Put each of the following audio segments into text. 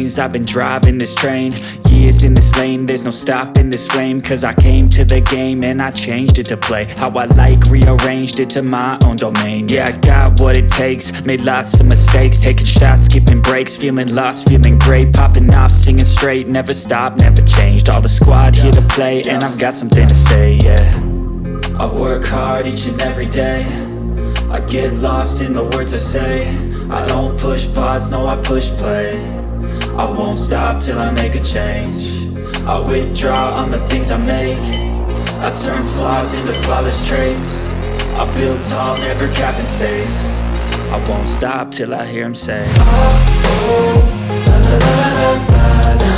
veins, I've been driving this train. Years in this lane, there's no stopping this flame. Cause I came to the game and I changed it to play how I like, rearranged it to my own domain. Yeah, I got what it takes, made lots of mistakes, taking shots, skipping breaks, feeling lost, feeling great, popping off, singing straight, never stopped, never changed. All the squad here to play and I've got something to say, yeah. I work hard each and every day, I get lost in the words I say. I don't push pause, no I push play. I won't stop till I make a change. I withdraw on the things I make. I turn flaws into flawless traits. I build tall, never capped in space. I won't stop till I hear him say, oh, oh, la la la la la la.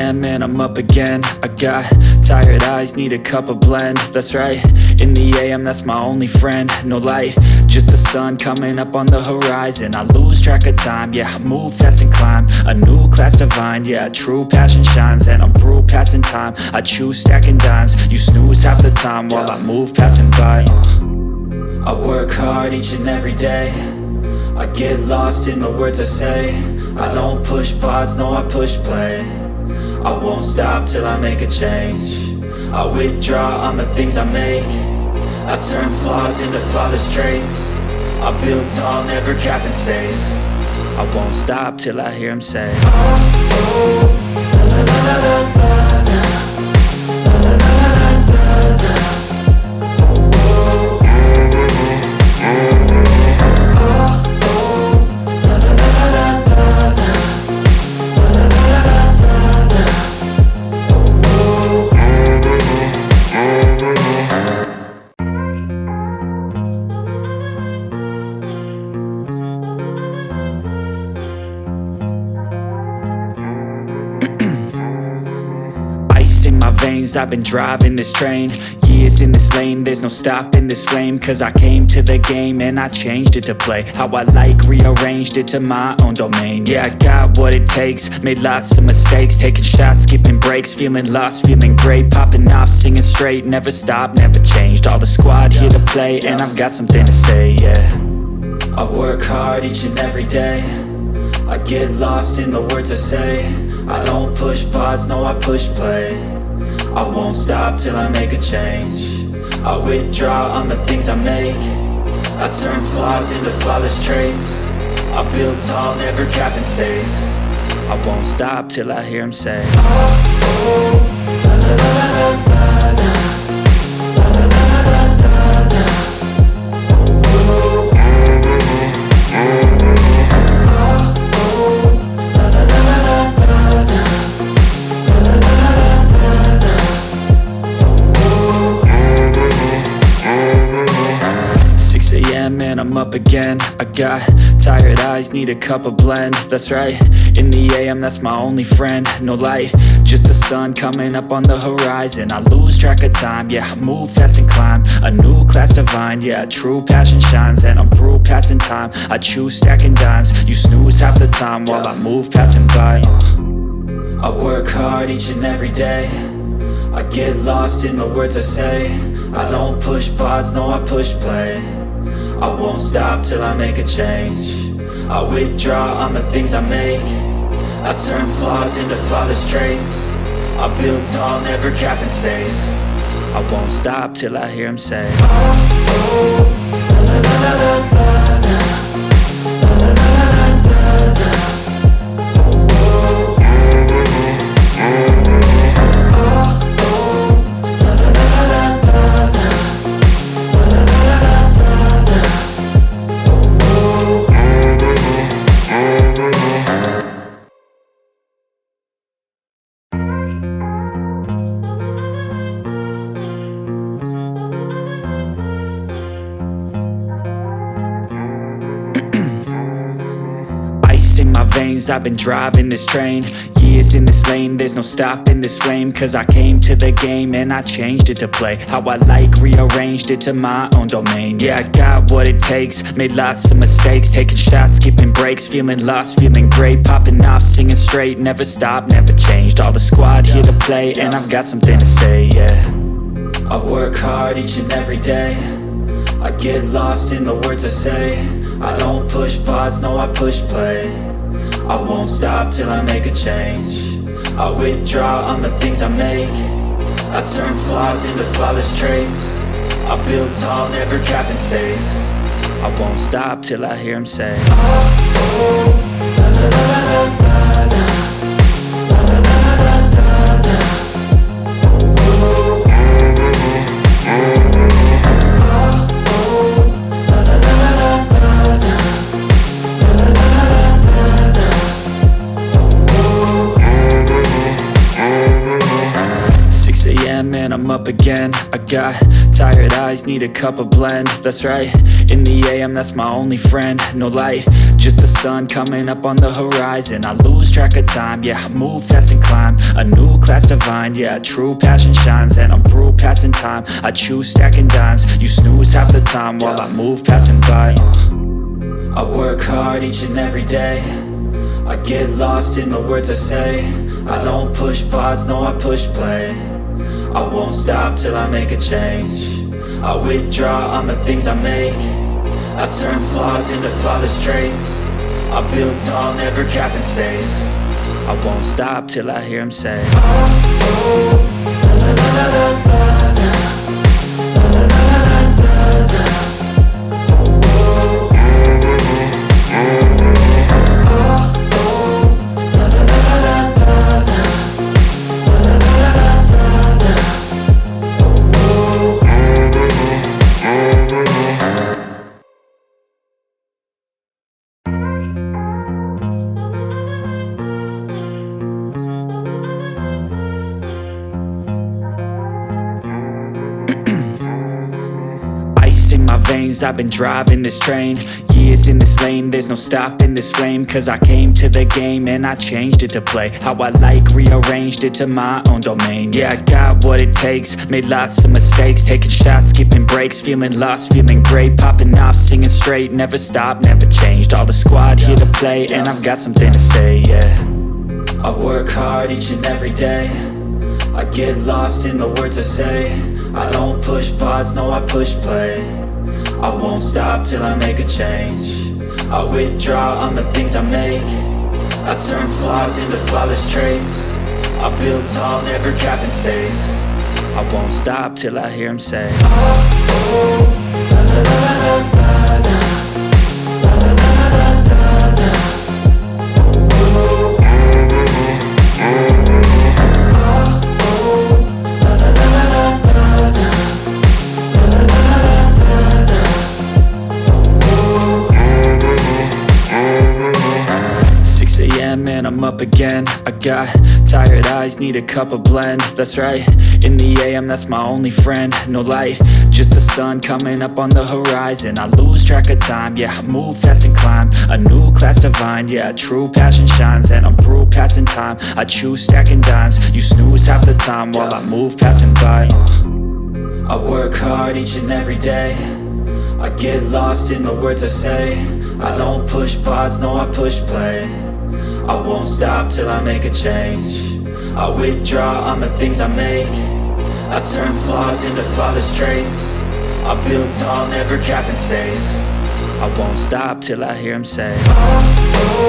And I'm up again. I got tired eyes, need a cup of blend. That's right, in the AM, that's my only friend. No light, just the sun coming up on the horizon. I lose track of time, yeah, I move fast and climb a new class divine, yeah, true passion shines. And I'm through passing time, I choose stacking dimes. You snooze half the time while I move passing by. I work hard each and every day, I get lost in the words I say. I don't push pause, no I push play. I won't stop till I make a change. I withdraw on the things I make. I turn flaws into flawless traits. I build tall, never capped in space. I won't stop till I hear him say, oh, oh, la la la la la la. In my veins, I've been driving this train. Years in this lane, there's no stopping this flame. Cause I came to the game and I changed it to play how I like, rearranged it to my own domain. Yeah, I got what it takes, made lots of mistakes, taking shots, skipping breaks, feeling lost, feeling great, popping off, singing straight, never stopped, never changed. All the squad here to play and I've got something to say, yeah. I work hard each and every day, I get lost in the words I say. I don't push pause, no I push play. I won't stop till I make a change. I withdraw on the things I make. I turn flaws into flawless traits. I build tall, never capped in space. I won't stop till I hear him say, oh, oh, la la la la la la. And I'm up again. I got tired eyes, need a cup of blend. That's right, in the AM, that's my only friend. No light, just the sun coming up on the horizon. I lose track of time, yeah, I move fast and climb a new class divine, yeah, true passion shines. And I'm through passing time, I choose stacking dimes. You snooze half the time while I move passing by. I work hard each and every day, I get lost in the words I say. I don't push pause, no I push play. I won't stop till I make a change. I withdraw on the things I make. I turn flaws into flawless traits. I build tall, never capped in space. I won't stop till I hear him say, oh, oh, la la la la la la. veins, I've been driving this train. Years in this lane, there's no stopping this flame. Cause I came to the game and I changed it to play how I like, rearranged it to my own domain. Yeah, I got what it takes, made lots of mistakes, taking shots, skipping breaks, feeling lost, feeling great, popping off, singing straight, never stopped, never changed. All the squad here to play, and I've got something to say, yeah. I work hard each and every day, I get lost in the words I say. I don't push pause, no I push play. I won't stop till I make a change. I withdraw on the things I make. I turn flaws into flawless traits. I build tall, never capped in space. I won't stop till I hear him say, oh, oh, la la la la la la, la la la la la la, oh, oh, oh, oh, la la la la la la, la la la la la la, oh, oh. 6 a.m. and I'm up again. I got tired eyes, need a cup of blend. That's right, in the AM, that's my only friend. No light, just the sun coming up on the horizon. I lose track of time, yeah, I move fast and climb a new class divine, yeah, true passion shines. And I'm through passing time, I choose stacking dimes. You snooze half the time while I move passing by. I work hard each and every day, I get lost in the words I say. I don't push pause, no I push play. I won't stop till I make a change. I withdraw on the things I make. I turn flaws into flawless traits. I build tall, never capped in space. I won't stop till I hear him say, oh, oh, la la la la la la, la la la la la la, oh, oh, oh, oh, la la la la la la, la la la la la la, oh, oh. Ice in my veins, I've been driving this train. Years in this lane, there's no stopping this flame. Cause I came to the game and I changed it to play how I like, rearranged it to my own domain. Yeah, I got what it takes, made lots of mistakes, taking shots, skipping breaks, feeling lost, feeling great, popping off, singing straight, never stopped, never changed. All the squad here to play, and I've got something to say, yeah. I work hard each and every day, I get lost in the words I say. I don't push pause, no I push play. I won't stop till I make a change. I withdraw on the things I make. I turn flaws into flawless traits. I build tall, never capped in space. I won't stop till I hear him say, oh, oh, la la la la la la, la la la la la la, oh, oh, oh, la la la la la la, la la la la la la, oh, oh. 6 a.m. and I'm up again. I got tired eyes, need a cup of blend. That's right, in the AM, that's my only friend. No light, just the sun coming up on the horizon. I lose track of time, yeah, I move fast and climb a new class divine, yeah, true passion shines. And I'm through passing time, I choose stacking dimes. You snooze half the time while I move passing by. I work hard each and every day, I get lost in the words I say. I don't push pause, no I push play. I won't stop till I make a change. I withdraw on the things I make. I turn flaws into flawless traits. I build tall, never capped in space. I won't stop till I hear him say, oh, oh.